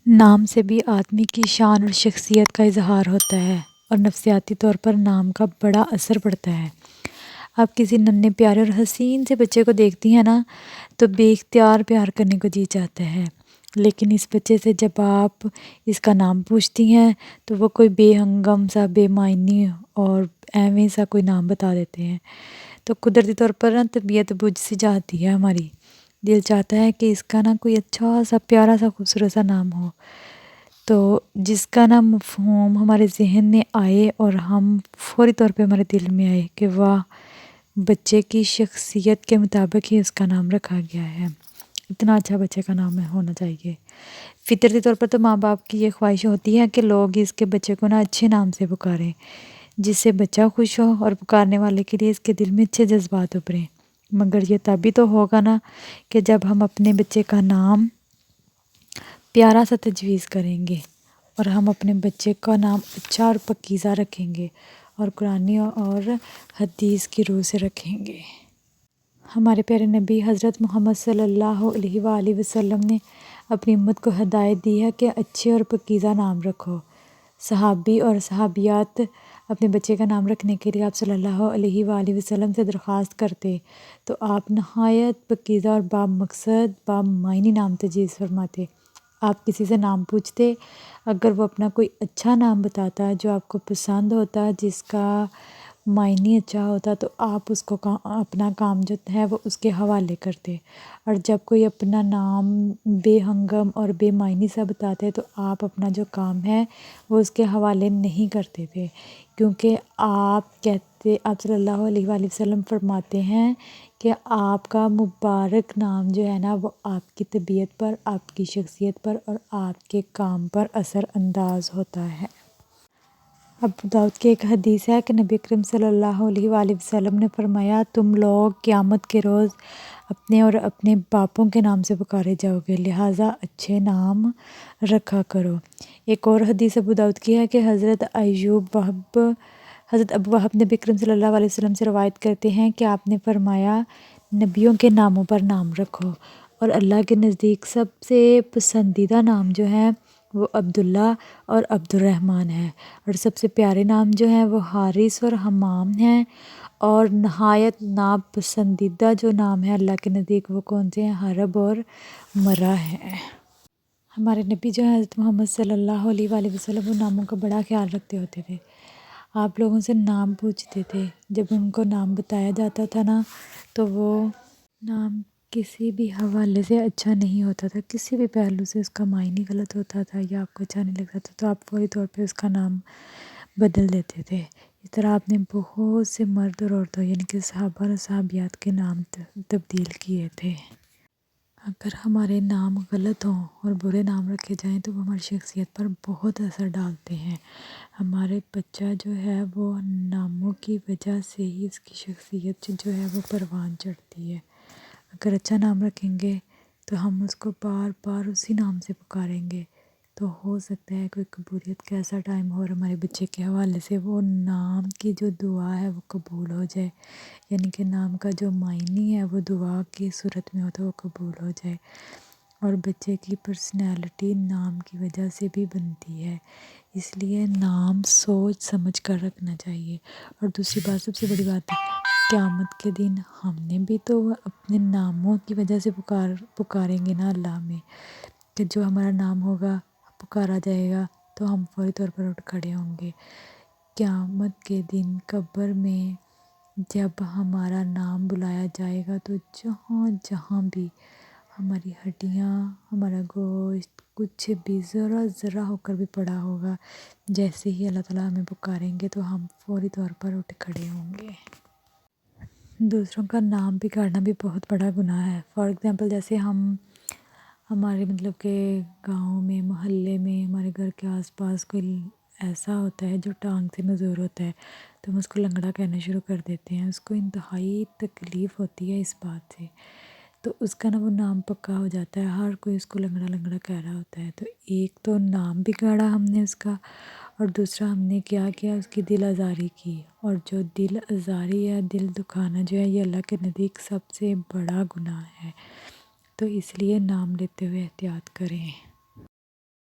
نام سے بھی آدمی کی شان اور شخصیت کا اظہار ہوتا ہے اور نفسیاتی طور پر نام کا بڑا اثر پڑتا ہے۔ آپ کسی ننھے پیارے اور حسین سے بچے کو دیکھتی ہیں نا تو بے اختیار پیار کرنے کو جی چاہتا ہے، لیکن اس بچے سے جب آپ اس کا نام پوچھتی ہیں تو وہ کوئی بے ہنگم سا، بے معنی اور ایویں سا کوئی نام بتا دیتے ہیں، تو قدرتی طور پر نا طبیعت بجھ سی جاتی ہے ہماری۔ دل چاہتا ہے کہ اس کا نا کوئی اچھا سا، پیارا سا، خوبصورت سا نام ہو، تو جس کا نا مفہوم ہمارے ذہن میں آئے اور ہم فوری طور پہ ہمارے دل میں آئے کہ واہ، بچے کی شخصیت کے مطابق ہی اس کا نام رکھا گیا ہے، اتنا اچھا بچے کا نام ہونا چاہیے۔ فطرتی طور پر تو ماں باپ کی یہ خواہش ہوتی ہے کہ لوگ اس کے بچے کو نا اچھے نام سے پکاریں، جس سے بچہ خوش ہو اور پکارنے والے کے لیے اس کے دل میں اچھے جذبات ابھریں۔ مگر یہ تبھی تو ہوگا نا کہ جب ہم اپنے بچے کا نام پیارا سا تجویز کریں گے اور ہم اپنے بچے کا نام اچھا اور پاکیزہ رکھیں گے اور قرآن اور حدیث کی روح سے رکھیں گے۔ ہمارے پیارے نبی حضرت محمد صلی اللہ علیہ وآلہ وسلم نے اپنی امت کو ہدایت دی ہے کہ اچھے اور پاکیزہ نام رکھو۔ صحابی اور صحابیات اپنے بچے کا نام رکھنے کے لیے آپ صلی اللہ علیہ وآلہ وسلم سے درخواست کرتے تو آپ نہایت پاکیزہ اور با مقصد، با معنی نام تجویز فرماتے۔ آپ کسی سے نام پوچھتے، اگر وہ اپنا کوئی اچھا نام بتاتا جو آپ کو پسند ہوتا، جس کا معنی اچھا ہوتا، تو آپ اس کو اپنا کام جو ہے وہ اس کے حوالے کرتے، اور جب کوئی اپنا نام بے ہنگم اور بے معنی سا بتاتے تو آپ اپنا جو کام ہے وہ اس کے حوالے نہیں کرتے تھے، کیونکہ آپ صلی اللہ علیہ وآلہ وسلم فرماتے ہیں کہ آپ کا مبارک نام جو ہے نا وہ آپ کی طبیعت پر، آپ کی شخصیت پر اور آپ کے کام پر اثر انداز ہوتا ہے۔ ابو داؤد کی ایک حدیث ہے کہ نبی اکرم صلی اللہ علیہ وآلہ وسلم نے فرمایا، تم لوگ قیامت کے روز اپنے اور اپنے باپوں کے نام سے پکارے جاؤ گے، لہٰذا اچھے نام رکھا کرو۔ ایک اور حدیث ابو داؤد کی ہے کہ حضرت ابو وہب نبی اکرم صلی اللہ علیہ وسلم سے روایت کرتے ہیں کہ آپ نے فرمایا، نبیوں کے ناموں پر نام رکھو، اور اللہ کے نزدیک سب سے پسندیدہ نام جو ہے وہ عبداللہ اور عبد الرحمن ہے، اور سب سے پیارے نام جو ہیں وہ حارث اور حمام ہیں، اور نہایت ناپسندیدہ جو نام ہے اللہ کے نزدیک وہ کون سے ہیں؟ حرب اور مرہ ہیں۔ ہمارے نبی جو ہیں حضرت محمد صلی اللہ علیہ وآلہ وسلم وہ ناموں کا بڑا خیال رکھتے ہوتے تھے۔ آپ لوگوں سے نام پوچھتے تھے، جب ان کو نام بتایا جاتا تھا نا تو وہ نام کسی بھی حوالے سے اچھا نہیں ہوتا تھا، کسی بھی پہلو سے اس کا معنی غلط ہوتا تھا یا آپ کو اچھا نہیں لگتا تھا تو آپ فوری طور پہ اس کا نام بدل دیتے تھے۔ اس طرح آپ نے بہت سے مرد اور عورتوں یعنی کہ صحابہ اور صحابیات کے نام تبدیل کیے تھے۔ اگر ہمارے نام غلط ہوں اور برے نام رکھے جائیں تو وہ ہماری شخصیت پر بہت اثر ڈالتے ہیں۔ ہمارے بچہ جو ہے وہ ناموں کی وجہ سے ہی اس کی شخصیت جو ہے وہ پروان چڑھتی ہے۔ اگر اچھا نام رکھیں گے تو ہم اس کو بار بار اسی نام سے پکاریں گے، تو ہو سکتا ہے کوئی قبولیت کا ایسا ٹائم ہو اور ہمارے بچے کے حوالے سے وہ نام کی جو دعا ہے وہ قبول ہو جائے، یعنی کہ نام کا جو معنی ہے وہ دعا کی صورت میں ہو تو وہ قبول ہو جائے۔ اور بچے کی پرسنالٹی نام کی وجہ سے بھی بنتی ہے، اس لیے نام سوچ سمجھ کر رکھنا چاہیے۔ اور دوسری بات، سب سے بڑی بات ہے، قیامت کے دن ہم نے بھی تو اپنے ناموں کی وجہ سے پکاریں گے نا اللہ میں، کہ جو ہمارا نام ہوگا پکارا جائے گا تو ہم فوری طور پر اٹھ کھڑے ہوں گے۔ قیامت کے دن قبر میں جب ہمارا نام بلایا جائے گا تو جہاں جہاں بھی ہماری ہڈیاں، ہمارا گوشت کچھ بھی ذرا ذرا ہو کر بھی پڑا ہوگا، جیسے ہی اللہ تعالیٰ ہمیں پکاریں گے تو ہم فوری طور پر اٹھ کھڑے ہوں گے۔ دوسروں کا نام بگاڑنا بھی بہت بڑا گناہ ہے۔ فار ایگزامپل جیسے ہمارے مطلب کہ گاؤں میں، محلے میں، ہمارے گھر کے آس پاس کوئی ایسا ہوتا ہے جو ٹانگ سے معذور ہوتا ہے تو ہم اس کو لنگڑا کہنا شروع کر دیتے ہیں، اس کو انتہائی تکلیف ہوتی ہے اس بات سے، تو اس کا نا وہ نام پکا ہو جاتا ہے، ہر کوئی اس کو لنگڑا لنگڑا کہہ رہا ہوتا ہے۔ تو ایک تو نام بگاڑا ہم نے اس کا، اور دوسرا ہم نے کیا کیا، اس کی دل آزاری کی، اور جو دل آزاری ہے، دل دکھانا جو ہے یہ اللہ کے نزدیک سب سے بڑا گناہ ہے، تو اس لیے نام لیتے ہوئے احتیاط کریں۔